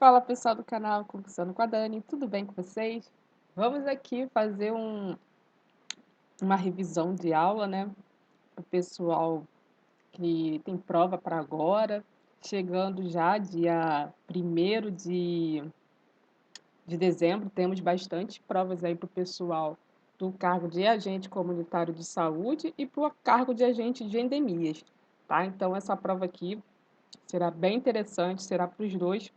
Fala pessoal do canal Conversando com a Dani, tudo bem com vocês? Vamos aqui fazer uma revisão de aula, né? Para o pessoal que tem prova para agora, chegando já dia 1º de dezembro, temos bastante provas aí para o pessoal do cargo de agente comunitário de saúde e para o cargo de agente de endemias, tá? Então essa prova aqui será bem interessante, será para os dois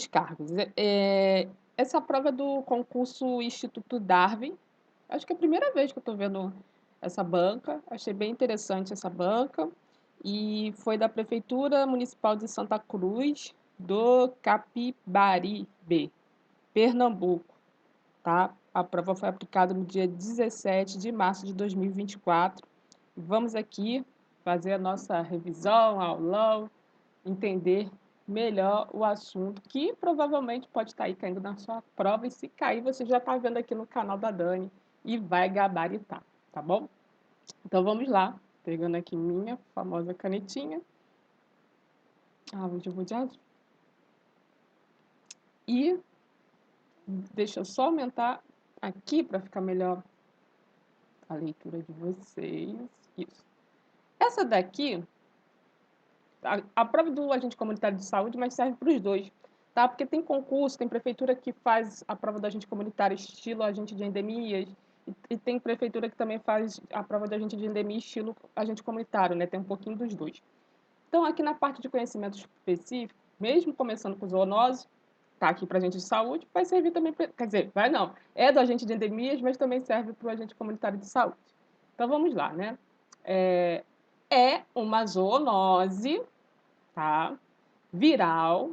cargos. Essa prova do concurso Instituto Darwin, acho que é a primeira vez que eu estou vendo essa banca, achei bem interessante essa banca, e foi da Prefeitura Municipal de Santa Cruz do Capibaribe, Pernambuco, tá? A prova foi aplicada no dia 17 de março de 2024. Vamos aqui fazer a nossa revisão, aulão, entender melhor o assunto, que provavelmente pode estar aí caindo na sua prova, e se cair, você já está vendo aqui no canal da Dani e vai gabaritar, tá bom? Então vamos lá, pegando aqui minha famosa canetinha. Hoje eu vou de azul. E deixa eu só aumentar aqui para ficar melhor a leitura de vocês. Isso. Essa daqui, a prova do agente comunitário de saúde, mas serve para os dois, tá? Porque tem concurso, tem prefeitura que faz a prova do agente comunitário estilo agente de endemias, e tem prefeitura que também faz a prova do agente de endemia estilo agente comunitário, né? Tem um pouquinho dos dois. Então, aqui na parte de conhecimento específico, mesmo começando com zoonose, tá aqui para agente de saúde, vai servir também, quer dizer, vai não, é do agente de endemias, mas também serve para o agente comunitário de saúde. Então, vamos lá, né? É uma zoonose, tá? Viral,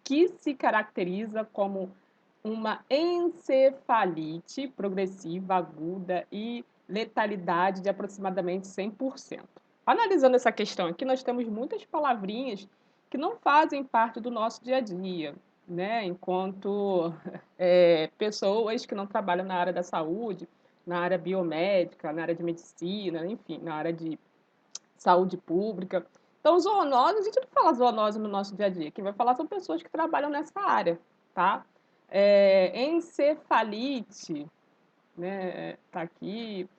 que se caracteriza como uma encefalite progressiva aguda e letalidade de aproximadamente 100%. Analisando essa questão aqui, nós temos muitas palavrinhas que não fazem parte do nosso dia a dia, né? Enquanto pessoas que não trabalham na área da saúde, na área biomédica, na área de medicina, enfim, na área de saúde pública. Então, zoonose, a gente não fala zoonose no nosso dia a dia. Quem vai falar são pessoas que trabalham nessa área, tá? Encefalite, né? Tá aqui.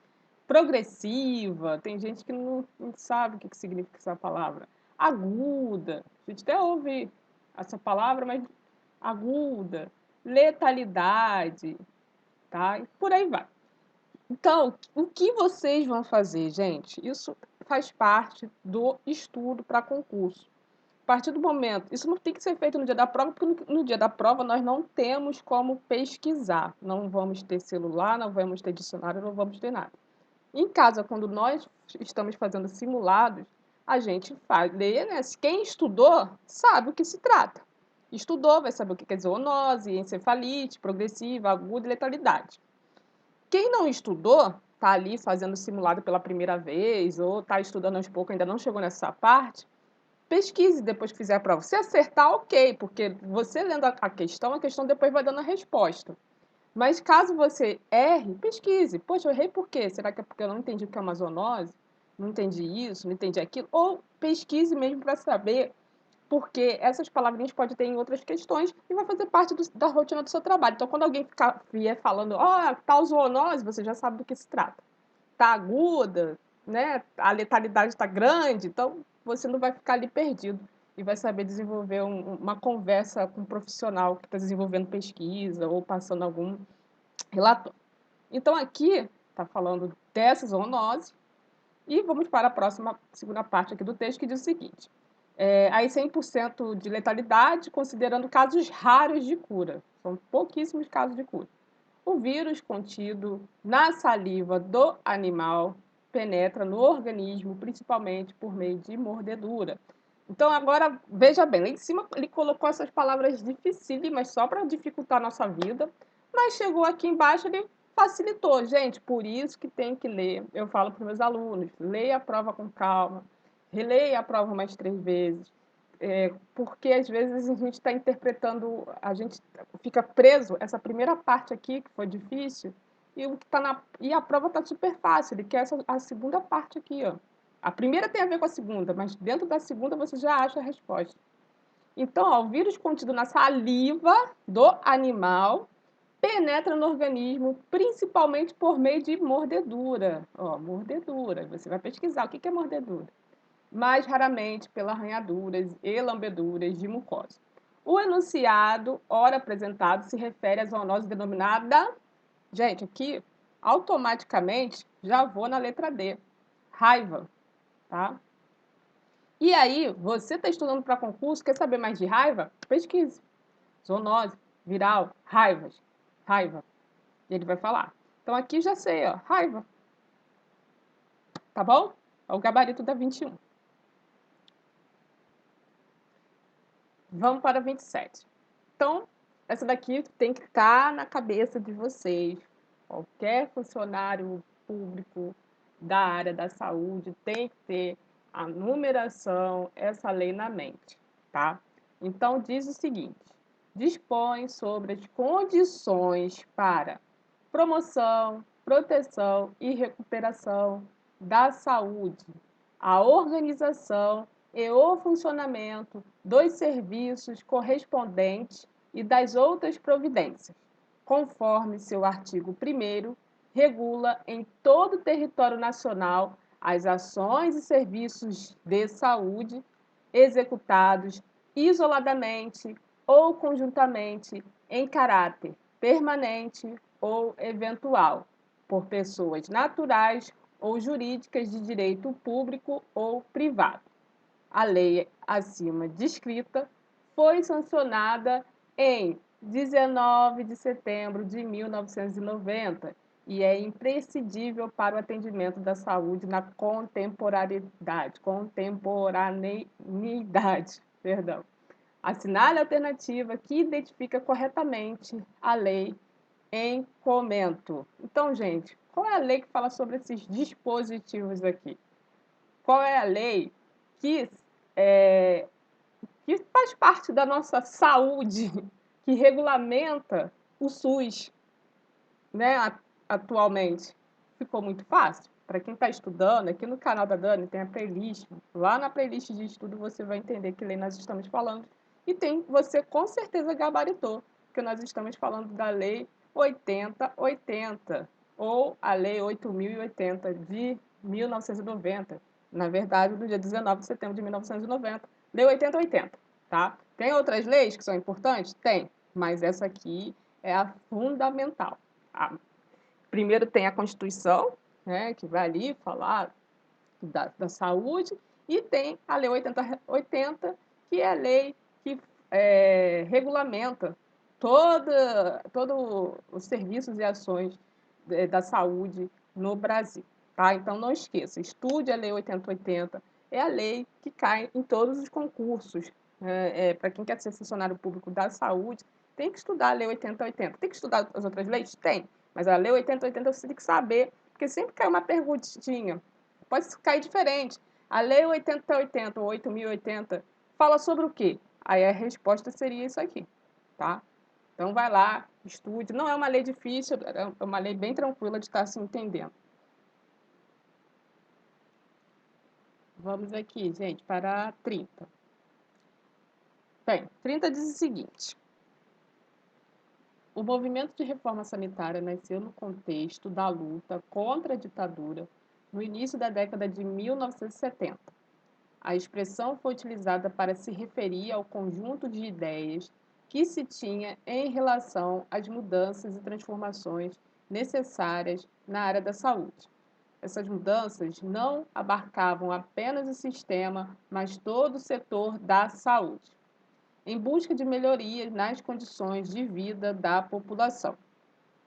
Progressiva, tem gente que não sabe o que significa essa palavra. Aguda, a gente até ouve essa palavra, mas aguda. Letalidade, tá? E por aí vai. Então, o que vocês vão fazer, gente? Isso faz parte do estudo para concurso. A partir do momento, isso não tem que ser feito no dia da prova, porque no dia da prova nós não temos como pesquisar. Não vamos ter celular, não vamos ter dicionário, não vamos ter nada. Em casa, quando nós estamos fazendo simulados, a gente faz, lê, né? Quem estudou sabe o que se trata. Estudou, vai saber o que é zoonose, encefalite, progressiva, aguda e letalidade. Quem não estudou, está ali fazendo simulado pela primeira vez, ou está estudando aos poucos, ainda não chegou nessa parte, pesquise depois que fizer a prova. Se acertar, ok, porque você lendo a questão depois vai dando a resposta. Mas caso você erre, pesquise. Poxa, eu errei por quê? Será que é porque eu não entendi o que é uma zoonose? Não entendi isso, não entendi aquilo? Ou pesquise mesmo para saber, porque essas palavrinhas podem ter em outras questões e vai fazer parte da rotina do seu trabalho. Então, quando alguém vier falando, ó, tal zoonose, você já sabe do que se trata. Tá aguda, né? A letalidade está grande, então você não vai ficar ali perdido e vai saber desenvolver uma conversa com um profissional que está desenvolvendo pesquisa ou passando algum relatório. Então, aqui está falando dessa zoonose, e vamos para a próxima, segunda parte aqui do texto, que diz o seguinte: aí 100% de letalidade, considerando casos raros de cura. São pouquíssimos casos de cura. O vírus contido na saliva do animal penetra no organismo, principalmente por meio de mordedura. Então, agora, veja bem, lá em cima ele colocou essas palavras dificílimas só para dificultar a nossa vida, mas chegou aqui embaixo, ele facilitou. Gente, por isso que tem que ler. Eu falo para os meus alunos, leia a prova com calma, releia a prova mais 3 vezes, porque às vezes a gente está interpretando, a gente fica preso, essa primeira parte aqui, que foi difícil, e, o que tá e a prova está super fácil, ele quer a segunda parte aqui, ó. A primeira tem a ver com a segunda, mas dentro da segunda você já acha a resposta. Então, ó, o vírus contido na saliva do animal penetra no organismo, principalmente por meio de mordedura. Ó, mordedura. Você vai pesquisar o que é mordedura. Mais raramente pelas arranhaduras e lambeduras de mucosa. O enunciado, ora apresentado, se refere à zoonose denominada... Gente, aqui, automaticamente, já vou na letra D. Raiva, tá? E aí, você está estudando para concurso, quer saber mais de raiva? Pesquise. Zoonose, viral, raivas, raiva. E ele vai falar. Então aqui já sei, ó, raiva. Tá bom? É o gabarito da 21. Vamos para 27. Então, essa daqui tem que estar na cabeça de vocês. Qualquer funcionário público da área da saúde tem que ter a numeração, essa lei na mente, tá? Então, diz o seguinte: dispõe sobre as condições para promoção, proteção e recuperação da saúde, a organização e o funcionamento dos serviços correspondentes e das outras providências, conforme seu artigo 1º, regula em todo o território nacional as ações e serviços de saúde executados isoladamente ou conjuntamente em caráter permanente ou eventual, por pessoas naturais ou jurídicas de direito público ou privado. A lei acima descrita foi sancionada em 19 de setembro de 1990 e é imprescindível para o atendimento da saúde na contemporaneidade, perdão. Assinale a alternativa que identifica corretamente a lei em comento. Então, gente, qual é a lei que fala sobre esses dispositivos aqui? Qual é a lei que, que faz parte da nossa saúde, que regulamenta o SUS, né, atualmente? Ficou muito fácil? Para quem está estudando, aqui no canal da Dani tem a playlist. Lá na playlist de estudo você vai entender que lei nós estamos falando. E tem, você com certeza gabaritou, porque nós estamos falando da Lei 8080, ou a Lei 8080 de 1990. Na verdade, do dia 19 de setembro de 1990. Lei 8080, tá? Tem outras leis que são importantes? Tem, mas essa aqui é a fundamental. Primeiro tem a Constituição, né, que vai ali falar da saúde, e tem a Lei 8080, que é a lei que regulamenta todo os serviços e ações da saúde no Brasil. Tá? Então, não esqueça, estude a Lei 8080, é a lei que cai em todos os concursos. Para quem quer ser funcionário público da saúde, tem que estudar a Lei 8080. Tem que estudar as outras leis? Tem. Mas a Lei 8080 você tem que saber, porque sempre cai uma perguntinha. Pode cair diferente. A Lei 8080 ou 8080 fala sobre o quê? Aí a resposta seria isso aqui, tá? Então vai lá, estude. Não é uma lei difícil, é uma lei bem tranquila de estar se entendendo. Vamos aqui, gente, para 30. Bem, 30 diz o seguinte: o movimento de reforma sanitária nasceu no contexto da luta contra a ditadura no início da década de 1970. A expressão foi utilizada para se referir ao conjunto de ideias que se tinha em relação às mudanças e transformações necessárias na área da saúde. Essas mudanças não abarcavam apenas o sistema, mas todo o setor da saúde, em busca de melhorias nas condições de vida da população.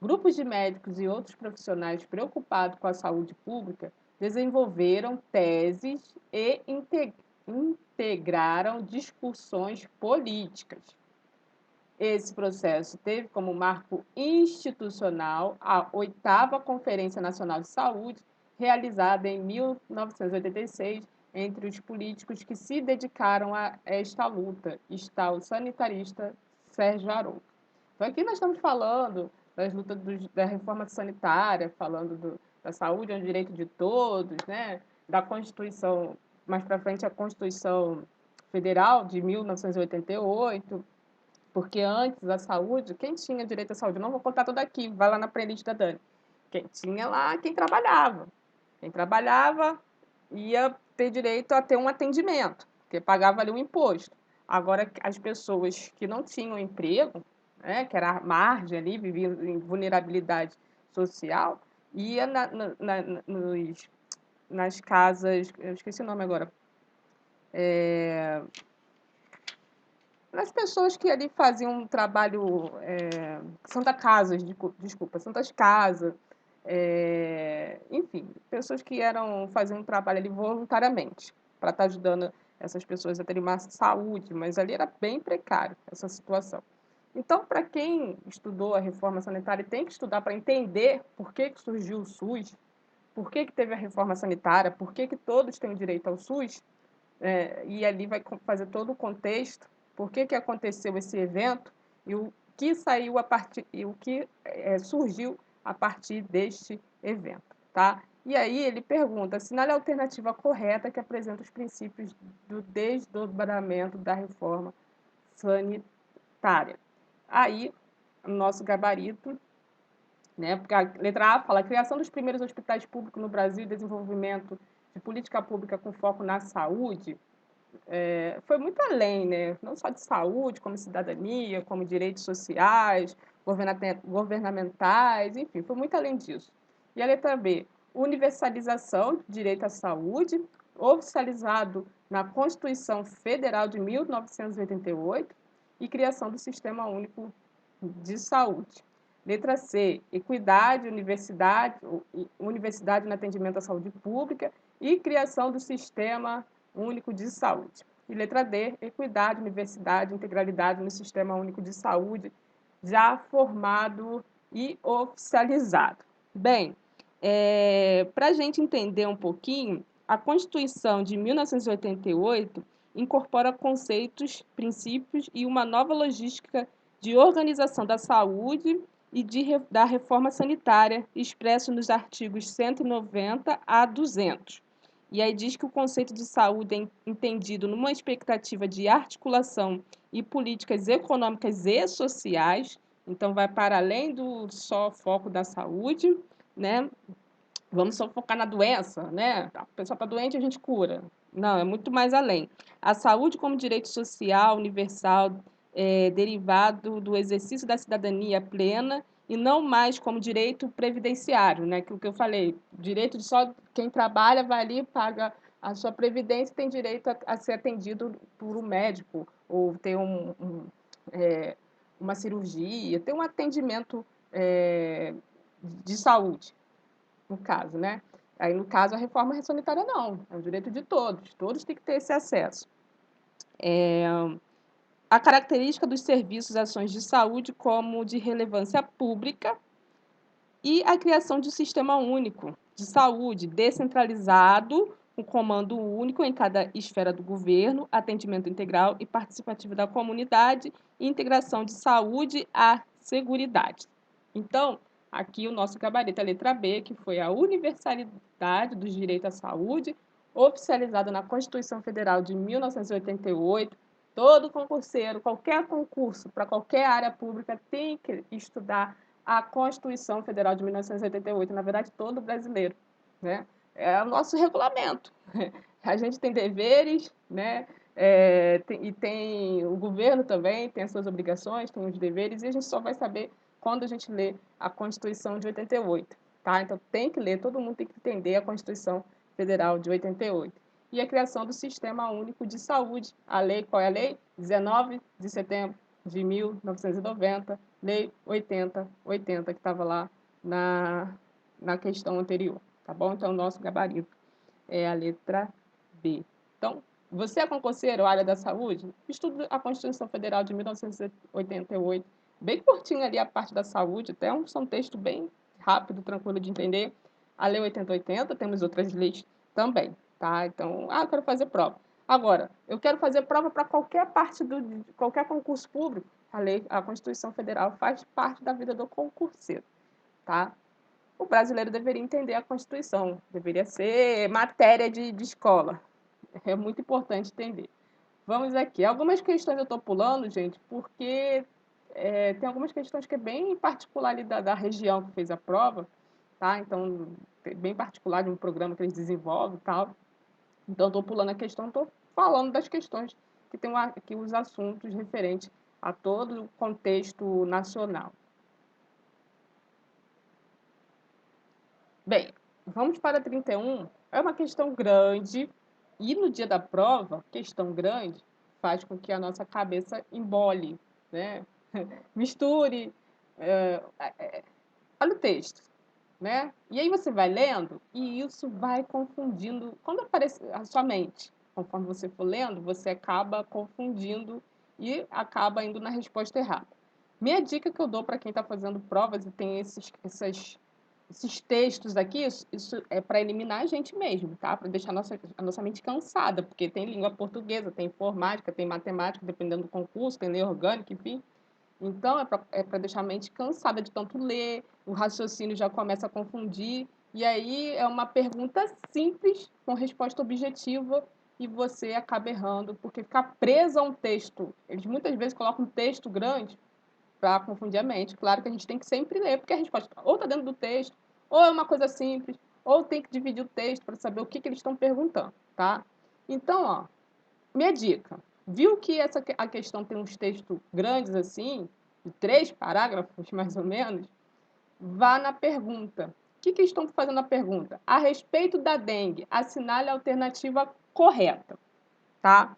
Grupos de médicos e outros profissionais preocupados com a saúde pública desenvolveram teses e integraram discussões políticas. Esse processo teve como marco institucional a 8ª Conferência Nacional de Saúde, realizada em 1986, entre os políticos que se dedicaram a esta luta, está o sanitarista Sérgio Arouca. Então, aqui nós estamos falando das lutas da reforma sanitária, falando da saúde é um direito de todos, né? Da Constituição, mais para frente a Constituição Federal de 1988, porque antes a saúde, quem tinha direito à saúde? Eu não vou contar tudo aqui, vai lá na playlist da Dani. Quem tinha lá, quem trabalhava. Quem trabalhava ia ter direito a ter um atendimento, porque pagava ali um imposto. Agora, as pessoas que não tinham emprego, né, que era a margem ali, viviam em vulnerabilidade social, ia nas casas, eu esqueci o nome agora, nas pessoas que ali faziam um trabalho, Santa Casas, desculpa, Santas Casas, enfim, pessoas que faziam um trabalho ali voluntariamente, para estar ajudando essas pessoas a terem uma saúde, mas ali era bem precário essa situação. Então, para quem estudou a reforma sanitária, tem que estudar para entender por que surgiu o SUS, por que teve a reforma sanitária, por que todos têm direito ao SUS, e ali vai fazer todo o contexto, por que aconteceu esse evento e o que saiu a partir e o que surgiu a partir deste evento, tá? E aí ele pergunta: assinale a alternativa correta que apresenta os princípios do desdobramento da reforma sanitária. Aí, o nosso gabarito, né? Porque a letra A fala: a criação dos primeiros hospitais públicos no Brasil e desenvolvimento de política pública com foco na saúde foi muito além, né? Não só de saúde, como cidadania, como direitos sociais, governamentais, enfim, foi muito além disso. E a letra B, universalização do direito à saúde, oficializado na Constituição Federal de 1988 e criação do Sistema Único de Saúde. Letra C, equidade, universidade no atendimento à saúde pública e criação do Sistema Único de Saúde. E letra D, equidade, universidade, integralidade no Sistema Único de Saúde, já formado e oficializado. Bem, para a gente entender um pouquinho, a Constituição de 1988 incorpora conceitos, princípios e uma nova logística de organização da saúde e da reforma sanitária, expresso nos artigos 190 a 200. E aí diz que o conceito de saúde é entendido numa expectativa de articulação e políticas econômicas e sociais, então vai para além do só foco da saúde, né? Vamos só focar na doença, né? A pessoa está doente, a gente cura. Não, é muito mais além. A saúde como direito social, universal, derivado do exercício da cidadania plena e não mais como direito previdenciário, né? Que o que eu falei, direito de só quem trabalha vai ali, paga a sua previdência e tem direito a ser atendido por um médico ou ter uma cirurgia, ter um atendimento de saúde, no caso, né? Aí, no caso, a reforma sanitária não, é um direito de todos têm que ter esse acesso. A característica dos serviços e ações de saúde como de relevância pública e a criação de um sistema único de saúde descentralizado, com comando único em cada esfera do governo, atendimento integral e participativo da comunidade e integração de saúde à seguridade. Então, aqui o nosso gabarito, a letra B, que foi a universalidade dos direitos à saúde, oficializada na Constituição Federal de 1988. Todo concurseiro, qualquer concurso para qualquer área pública tem que estudar a Constituição Federal de 1988, na verdade, todo brasileiro, né? É o nosso regulamento. A gente tem deveres, né? E tem o governo também, tem as suas obrigações, tem os deveres, e a gente só vai saber quando a gente lê a Constituição de 88, tá? Então, tem que ler, todo mundo tem que entender a Constituição Federal de 88. E a criação do Sistema Único de Saúde. A lei, qual é a lei? 19 de setembro de 1990, Lei 8080, que estava lá na questão anterior, tá bom? Então, o nosso gabarito é a letra B. Então, você é concurseiro, área da saúde? Estuda a Constituição Federal de 1988, bem curtinho ali a parte da saúde, até um texto bem rápido, tranquilo de entender. A Lei 8080, temos outras leis também, tá? Então, eu quero fazer prova. Agora, eu quero fazer prova para qualquer parte de qualquer concurso público. A Constituição Federal faz parte da vida do concurseiro, tá? O brasileiro deveria entender a Constituição, deveria ser matéria de escola. É muito importante entender. Vamos aqui. Algumas questões eu estou pulando, gente, porque tem algumas questões que é bem particular ali da região que fez a prova, tá? Então, bem particular de um programa que eles desenvolvem e tal. Então, estou pulando a questão, estou falando das questões que tem aqui os assuntos referentes a todo o contexto nacional. Bem, vamos para 31. É uma questão grande e no dia da prova, questão grande faz com que a nossa cabeça embole, né? Misture. é, Olha o texto, né? E aí você vai lendo e isso vai confundindo. Quando aparece a sua mente, conforme você for lendo, você acaba confundindo e acaba indo na resposta errada. Minha dica que eu dou para quem está fazendo provas e tem esses textos aqui, isso é para eliminar a gente mesmo, tá? Para deixar a nossa mente cansada, porque tem língua portuguesa, tem informática, tem matemática, dependendo do concurso, tem lei orgânica, enfim. Então, é para deixar a mente cansada de tanto ler, o raciocínio já começa a confundir, e aí é uma pergunta simples, com resposta objetiva, e você acaba errando, porque ficar preso a um texto, eles muitas vezes colocam um texto grande para confundir a mente. Claro que a gente tem que sempre ler, porque a resposta ou está dentro do texto, ou é uma coisa simples, ou tem que dividir o texto para saber o que eles estão perguntando, tá? Então, ó, minha dica. Viu que a questão tem uns textos grandes assim, de 3 parágrafos mais ou menos? Vá na pergunta. O que estão fazendo a pergunta? A respeito da dengue, assinale a alternativa correta, tá?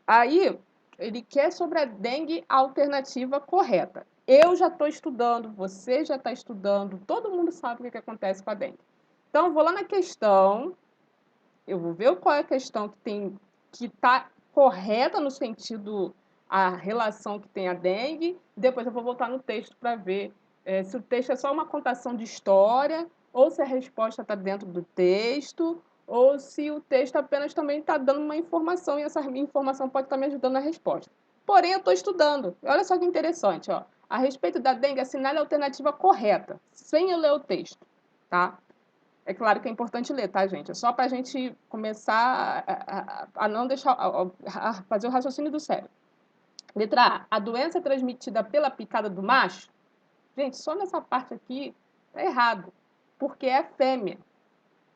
Aí, ele quer sobre a dengue a alternativa correta. Eu já estou estudando, você já está estudando, todo mundo sabe o que acontece com a dengue. Então, eu vou lá na questão, eu vou ver qual é a questão que está correta no sentido a relação que tem a dengue, depois eu vou voltar no texto para ver se o texto é só uma contação de história, ou se a resposta está dentro do texto, ou se o texto apenas também está dando uma informação e essa informação pode estar me ajudando na resposta. Porém, eu estou estudando. Olha só que interessante, ó. A respeito da dengue, assinale a alternativa correta, sem eu ler o texto, tá? É claro que é importante ler, tá, gente? É só para a gente começar a não deixar, a fazer o raciocínio do cérebro. Letra A. A doença é transmitida pela picada do macho? Gente, só nessa parte aqui tá errado, porque é fêmea.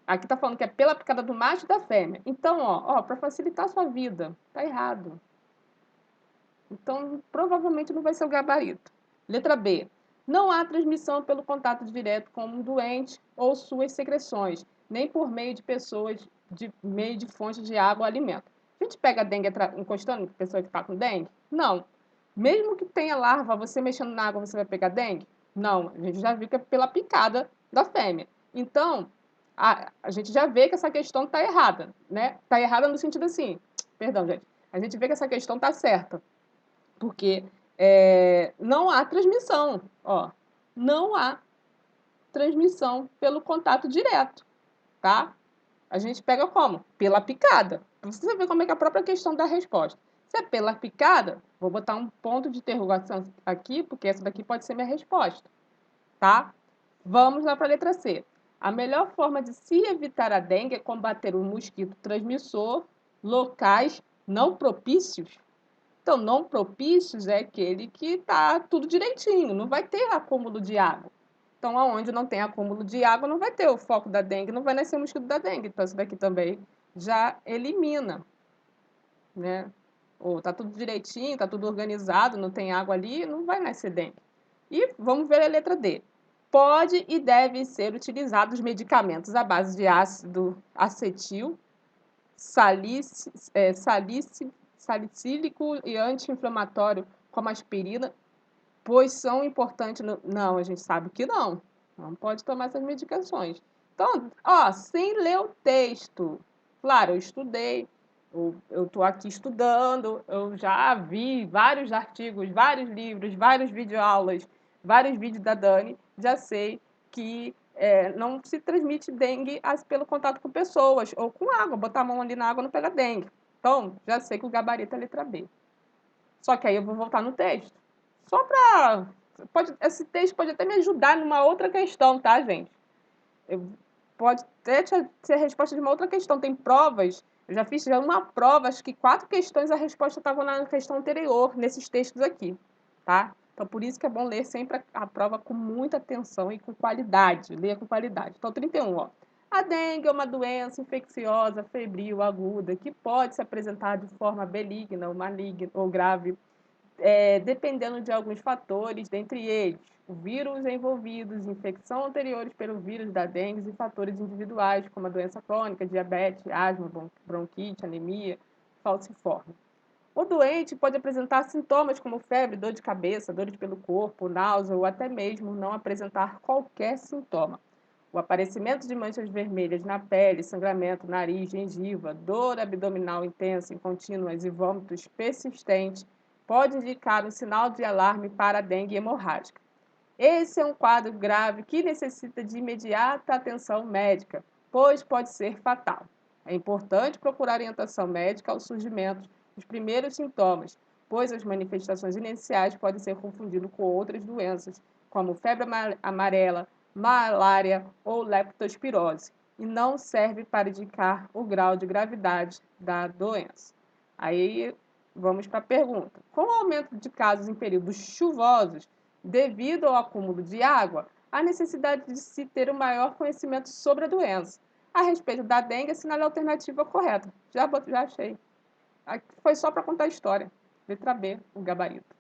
Aqui tá falando que é pela picada do macho e da fêmea. Então, para facilitar a sua vida, tá errado. Então, provavelmente não vai ser o gabarito. Letra B. Não há transmissão pelo contato direto com um doente ou suas secreções, nem por meio de pessoas, de meio de fontes de água ou alimento. A gente pega a dengue encostando em pessoa que está com dengue? Não. Mesmo que tenha larva, você mexendo na água, você vai pegar dengue? Não. A gente já viu que é pela picada da fêmea. Então, a gente já vê que essa questão está errada, né? Está errada no sentido assim, perdão, gente. A gente vê que essa questão está certa porque não há transmissão, ó, não há transmissão pelo contato direto, tá? A gente pega como? Pela picada. Pra você ver como é que é a própria questão da resposta. Se é pela picada, vou botar um ponto de interrogação aqui, porque essa daqui pode ser minha resposta, tá? Vamos lá para a letra C. A melhor forma de se evitar a dengue é combater o mosquito transmissor, locais não propícios. Então, não propícios é aquele que está tudo direitinho, não vai ter acúmulo de água. Então, aonde não tem acúmulo de água, não vai ter o foco da dengue, não vai nascer o mosquito da dengue. Então, isso daqui também já elimina, né? Ou está tudo direitinho, está tudo organizado, não tem água ali, não vai nascer dengue. E vamos ver a letra D. Pode e deve ser utilizados medicamentos à base de ácido acetil, salicílico e anti-inflamatório como aspirina, pois são importantes. Não, a gente sabe que não. Não pode tomar essas medicações. Então, sem ler o texto. Claro, eu estudei, eu estou aqui estudando, eu já vi vários artigos, vários livros, várias videoaulas, vários vídeos da Dani, já sei que não se transmite dengue pelo contato com pessoas ou com água. Botar a mão ali na água não pega dengue. Então, já sei que o gabarito é a letra B. Só que aí eu vou voltar no texto. Só para... Esse texto pode até me ajudar numa outra questão, tá, gente? Pode até ser a resposta de uma outra questão. Tem provas Eu já fiz já uma prova, acho que 4 questões, a resposta estava na questão anterior, nesses textos aqui, tá? Então, por isso que é bom ler sempre a prova com muita atenção e com qualidade, leia com qualidade. Então, 31, ó. A dengue é uma doença infecciosa, febril, aguda, que pode se apresentar de forma benigna ou maligna ou grave, dependendo de alguns fatores, dentre eles o vírus envolvidos, infecção anteriores pelo vírus da dengue e fatores individuais, como a doença crônica, diabetes, asma, bronquite, anemia, falciforme. O doente pode apresentar sintomas como febre, dor de cabeça, dores pelo corpo, náusea ou até mesmo não apresentar qualquer sintoma. O aparecimento de manchas vermelhas na pele, sangramento, nariz, gengiva, dor abdominal intensa e contínuas e vômitos persistentes pode indicar um sinal de alarme para a dengue hemorrágica. Esse é um quadro grave que necessita de imediata atenção médica, pois pode ser fatal. É importante procurar orientação médica ao surgimento dos primeiros sintomas, pois as manifestações iniciais podem ser confundidas com outras doenças, como febre amarela, malária ou leptospirose, e não serve para indicar o grau de gravidade da doença. Aí vamos para a pergunta. Com o aumento de casos em períodos chuvosos, devido ao acúmulo de água, há necessidade de se ter um maior conhecimento sobre a doença. A respeito da dengue, assinale a alternativa correta. Já achei. Aqui foi só para contar a história. Letra B, o gabarito.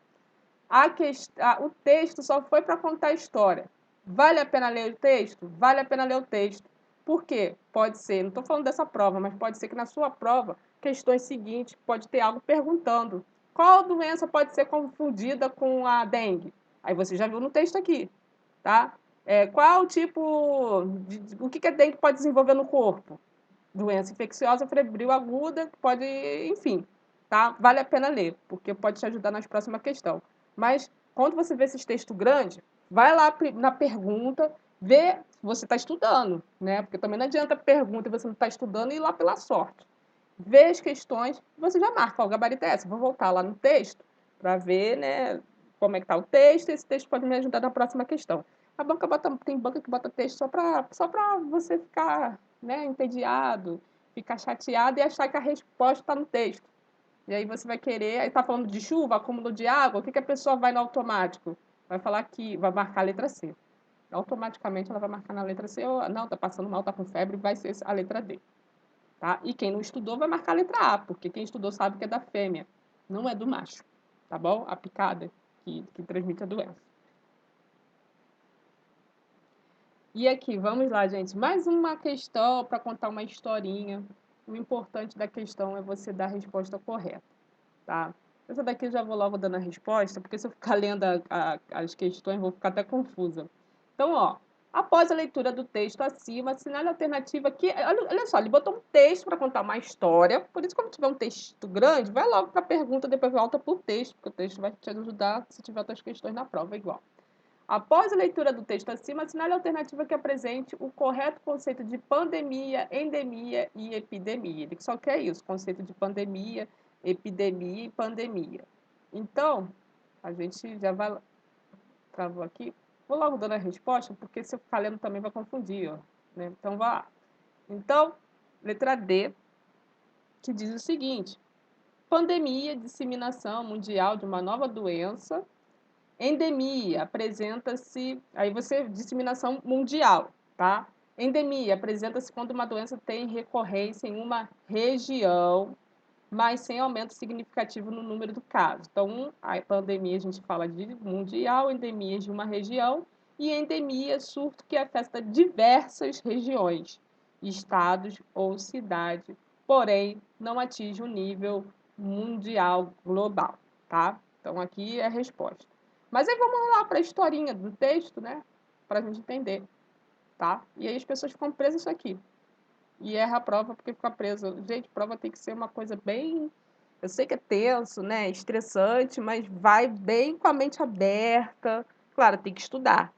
O texto só foi para contar a história. Vale a pena ler o texto? Vale a pena ler o texto. Por quê? Pode ser, não estou falando dessa prova, mas pode ser que na sua prova, questões seguintes, pode ter algo perguntando. Qual doença pode ser confundida com a dengue? Aí você já viu no texto aqui, tá? Qual tipo, o que a dengue pode desenvolver no corpo? Doença infecciosa, febril aguda, pode, enfim, tá? Vale a pena ler, porque pode te ajudar nas próximas questões. Mas, quando você vê esses textos grandes, vai lá na pergunta, vê se você está estudando, né? Porque também não adianta pergunta e você não está estudando e ir lá pela sorte. Vê as questões, você já marca, ó, o gabarito é essa, vou voltar lá no texto para ver, né, como é que está o texto, e esse texto pode me ajudar na próxima questão. Tem banca que bota texto só para você ficar, né, entediado, ficar chateado e achar que a resposta está no texto. E aí você vai querer, aí está falando de chuva, acúmulo de água, o que a pessoa vai no automático? Vai falar que vai marcar a letra C. Automaticamente ela vai marcar na letra C, ou não, está passando mal, está com febre, vai ser a letra D. Tá? E quem não estudou vai marcar a letra A, porque quem estudou sabe que é da fêmea, não é do macho. Tá bom? A picada que transmite a doença. E aqui, vamos lá, gente. Mais uma questão para contar uma historinha. O importante da questão é você dar a resposta correta, tá? Essa daqui eu já vou logo dando a resposta, porque se eu ficar lendo as questões, vou ficar até confusa. Então, ó, após a leitura do texto acima, assinale a alternativa que. Olha só, ele botou um texto para contar uma história, por isso, quando tiver um texto grande, vai logo para a pergunta, depois volta para o texto, porque o texto vai te ajudar se tiver outras questões na prova, igual. Após a leitura do texto acima, assinale a alternativa que apresente o correto conceito de pandemia, endemia e epidemia. Ele só quer isso, conceito de pandemia, epidemia e pandemia. Então, a gente já vai... Travou aqui. Vou logo dando a resposta, porque se eu ficar lendo também vai confundir, ó, né? Então, vá lá. Então, letra D, que diz o seguinte: pandemia, disseminação mundial de uma nova doença. Endemia apresenta-se, aí você, disseminação mundial, tá? Endemia apresenta-se quando uma doença tem recorrência em uma região, mas sem aumento significativo no número de casos. Então, a pandemia a gente fala de mundial, endemia de uma região, e endemia, surto que afeta diversas regiões, estados ou cidade, porém não atinge o nível mundial global, tá? Então, aqui é a resposta. Mas aí vamos lá para a historinha do texto, né? Para a gente entender, tá? E aí as pessoas ficam presas isso aqui. E erra a prova porque fica presa. Gente, prova tem que ser uma coisa bem... Eu sei que é tenso, né? Estressante, mas vai bem com a mente aberta. Claro, tem que estudar.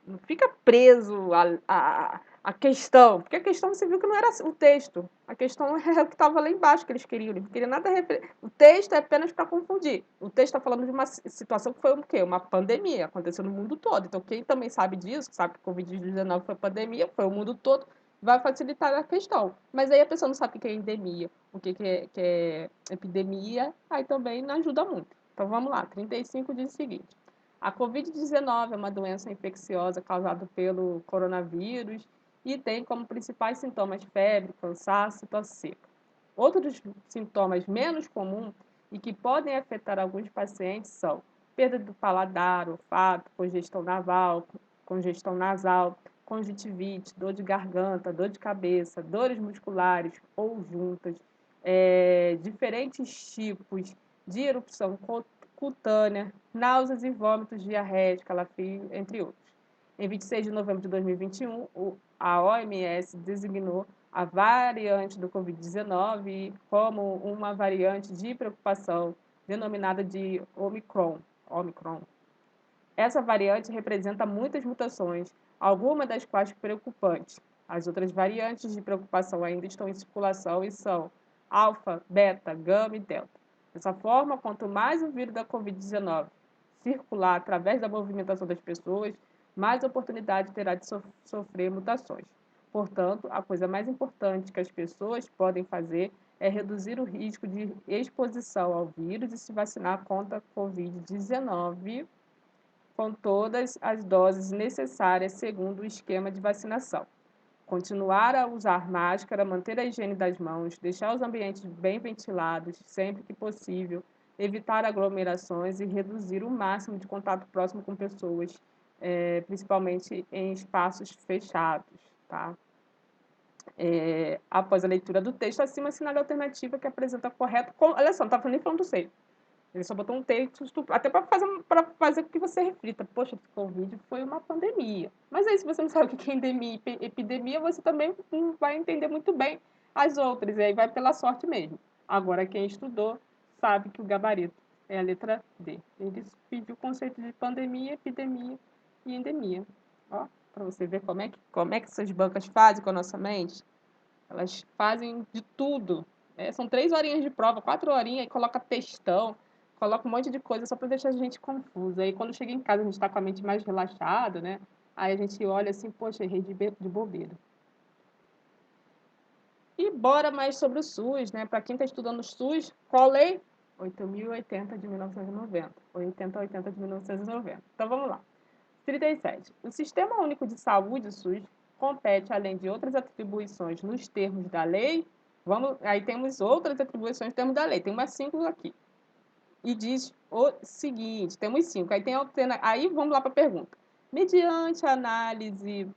Não fica preso à questão, porque a questão você viu que não era o texto. A questão é o que estava lá embaixo que eles queriam. Eles não queriam nada referente. O texto é apenas para confundir. O texto está falando de uma situação que foi o quê? Uma pandemia. Aconteceu no mundo todo. Então, quem também sabe disso, que sabe que o Covid-19 foi pandemia, foi o mundo todo, vai facilitar a questão. Mas aí a pessoa não sabe o que é endemia, o que é epidemia, aí também não ajuda muito. Então vamos lá, 35 diz o seguinte: a Covid-19 é uma doença infecciosa causada pelo coronavírus e tem como principais sintomas febre, cansaço e tosse seca. Outros sintomas menos comuns e que podem afetar alguns pacientes são perda do paladar, olfato, congestão nasal, conjuntivite, dor de garganta, dor de cabeça, dores musculares ou juntas, diferentes tipos de erupção cutânea, náuseas e vômitos, diarreia, calafrio, entre outros. Em 26 de novembro de 2021, a OMS designou a variante do Covid-19 como uma variante de preocupação, denominada de Omicron. Essa variante representa muitas mutações, algumas das quais preocupantes. As outras variantes de preocupação ainda estão em circulação e são alfa, beta, gama e delta. Dessa forma, quanto mais o vírus da Covid-19 circular através da movimentação das pessoas, mais oportunidade terá de sofrer mutações. Portanto, a coisa mais importante que as pessoas podem fazer é reduzir o risco de exposição ao vírus e se vacinar contra a Covid-19 com todas as doses necessárias segundo o esquema de vacinação. Continuar a usar máscara, manter a higiene das mãos, deixar os ambientes bem ventilados sempre que possível, evitar aglomerações e reduzir o máximo de contato próximo com pessoas, principalmente em espaços fechados. Tá? Após a leitura do texto, acima assinale a alternativa que apresenta correto. Olha só, não está nem falando do seio. Ele só botou um texto, até para fazer com que você reflita. Poxa, esse Covid foi uma pandemia. Mas aí, se você não sabe o que é endemia e epidemia, você também não vai entender muito bem as outras. E aí vai pela sorte mesmo. Agora, quem estudou sabe que o gabarito é a letra D. Ele pediu o conceito de pandemia, epidemia e endemia. Ó, para você ver como é que essas bancas fazem com a nossa mente. Elas fazem de tudo. São 3 horinhas de prova, 4 horinhas, e coloca textão, coloca um monte de coisa só para deixar a gente confusa. Aí quando chega em casa a gente está com a mente mais relaxada, né? Aí a gente olha assim, poxa, errei de bobeira. E bora mais sobre o SUS, né? Para quem está estudando o SUS, qual lei? 8.080 de 1990. 8080 de 1990. Então vamos lá. 37. O Sistema Único de Saúde, SUS, compete, além de outras atribuições nos termos da lei, aí temos outras atribuições nos termos da lei, tem umas 5 aqui. E diz o seguinte, temos 5, aí vamos lá para a pergunta. Mediante a análise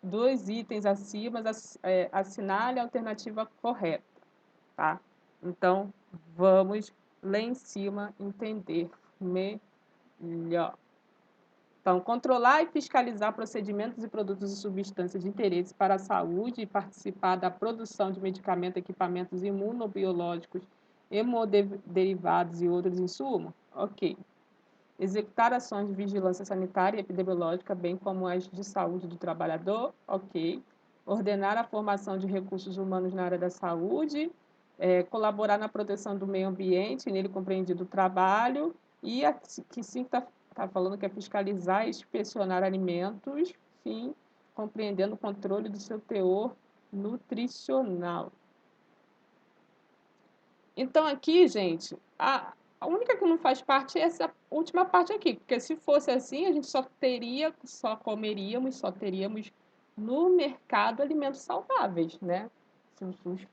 dos itens acima, assinale a alternativa correta, tá? Então, vamos lá em cima entender melhor. Então, controlar e fiscalizar procedimentos e produtos e substâncias de interesse para a saúde e participar da produção de medicamentos, equipamentos imunobiológicos, hemoderivados e outros insumos? Ok. Executar ações de vigilância sanitária e epidemiológica, bem como as de saúde do trabalhador? Ok. Ordenar a formação de recursos humanos na área da saúde, colaborar na proteção do meio ambiente, nele compreendido o trabalho, e que sim está falando que é fiscalizar e inspecionar alimentos, sim, compreendendo o controle do seu teor nutricional. Então, aqui, gente, a única que não faz parte é essa última parte aqui, porque se fosse assim, a gente só teríamos no mercado alimentos saudáveis, né? Se o SUS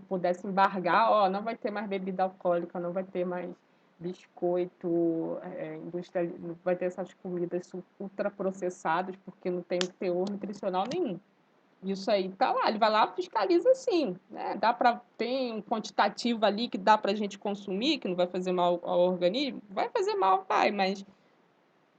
pudesse embargar, ó, não vai ter mais bebida alcoólica, não vai ter mais biscoito, não vai ter essas comidas ultraprocessadas, porque não tem teor nutricional nenhum. Isso aí tá lá, ele vai lá, fiscaliza sim, né? Tem um quantitativo ali que dá para a gente consumir, que não vai fazer mal ao organismo, vai fazer mal, vai, mas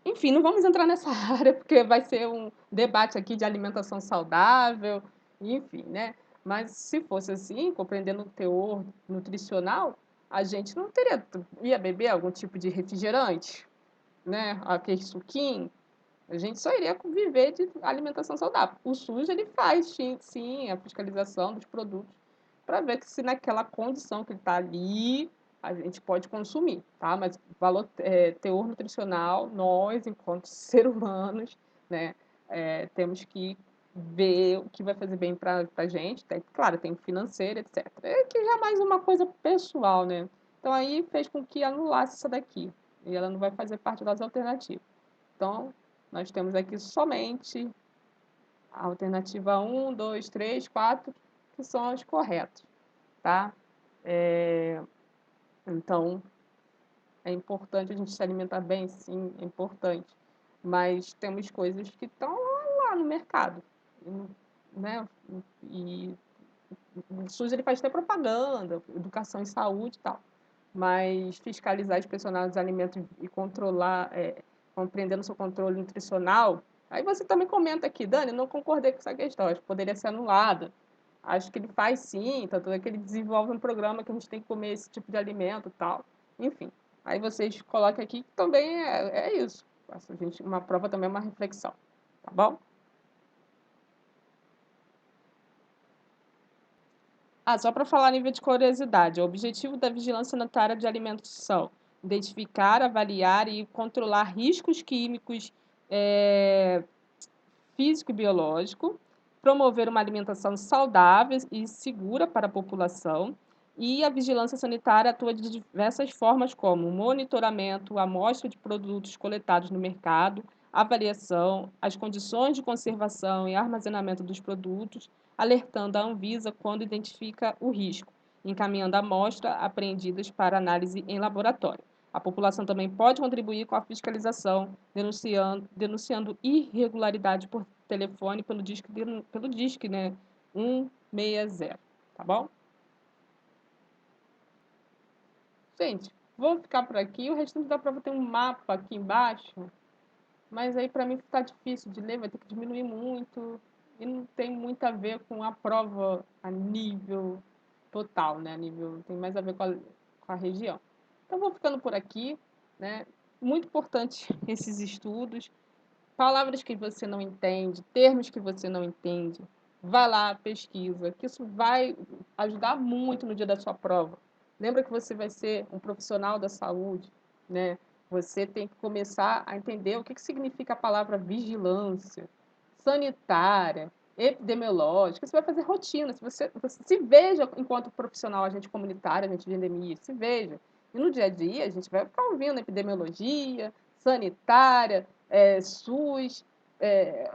enfim, não vamos entrar nessa área porque vai ser um debate aqui de alimentação saudável, enfim, né? Mas se fosse assim, compreendendo o teor nutricional, a gente não ia beber algum tipo de refrigerante, né? Aquele suquinho, a gente só iria viver de alimentação saudável. O SUS ele faz, sim, a fiscalização dos produtos para ver que se naquela condição que ele está ali, a gente pode consumir, tá? Mas teor nutricional, nós, enquanto seres humanos, né, temos que ver o que vai fazer bem para a gente, claro, tem o financeiro, etc. É que já é mais uma coisa pessoal, né? Então aí fez com que anulasse essa daqui, e ela não vai fazer parte das alternativas. Então, nós temos aqui somente a alternativa 1, 2, 3, 4, que são as corretas, tá? Então, é importante a gente se alimentar bem, sim, é importante. Mas temos coisas que estão lá no mercado, né? E o SUS ele faz até propaganda, educação em saúde e tal. Mas fiscalizar e inspecionar os alimentos e controlar, compreendendo o seu controle nutricional. Aí você também comenta aqui, Dani, não concordei com essa questão, acho que poderia ser anulada. Acho que ele faz sim, tanto é que ele desenvolve um programa que a gente tem que comer esse tipo de alimento e tal. Enfim, aí vocês colocam aqui que também é isso. Uma prova também é uma reflexão, tá bom? Só para falar a nível de curiosidade, o objetivo da vigilância sanitária de alimentos são identificar, avaliar e controlar riscos químicos, físico e biológico, promover uma alimentação saudável e segura para a população, e a vigilância sanitária atua de diversas formas, como monitoramento, amostra de produtos coletados no mercado, avaliação, as condições de conservação e armazenamento dos produtos, alertando a Anvisa quando identifica o risco, encaminhando amostras apreendidas para análise em laboratório. A população também pode contribuir com a fiscalização, denunciando irregularidade por telefone pelo disque, né, 160, tá bom? Gente, vou ficar por aqui. O restante da prova tem um mapa aqui embaixo, mas aí para mim fica difícil de ler, vai ter que diminuir muito e não tem muito a ver com a prova a nível total, né? Tem mais a ver com a região. Então vou ficando por aqui, né? Muito importante esses estudos. Palavras que você não entende, termos que você não entende, vai lá, pesquisa, que isso vai ajudar muito no dia da sua prova. Lembra que você vai ser um profissional da saúde, né? Você tem que começar a entender o que significa a palavra vigilância, sanitária, epidemiológica. Você vai fazer rotina. Você se veja enquanto profissional, agente comunitário, agente de endemia, se veja. E no dia a dia, a gente vai ficar ouvindo epidemiologia, sanitária, SUS, é,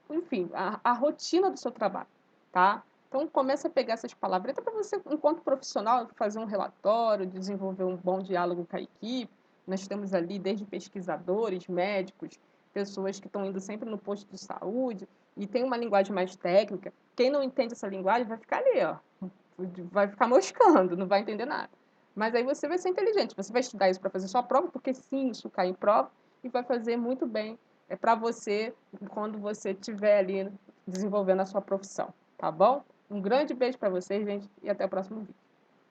enfim, a rotina do seu trabalho, tá? Então, comece a pegar essas palavretas para você, enquanto profissional, fazer um relatório, desenvolver um bom diálogo com a equipe. Nós temos ali desde pesquisadores, médicos, pessoas que estão indo sempre no posto de saúde e tem uma linguagem mais técnica. Quem não entende essa linguagem vai ficar ali, ó, vai ficar moscando, não vai entender nada. Mas aí você vai ser inteligente, você vai estudar isso para fazer sua prova, porque sim, isso cai em prova e vai fazer muito bem para você quando você estiver ali desenvolvendo a sua profissão, tá bom? Um grande beijo para vocês, gente, e até o próximo vídeo.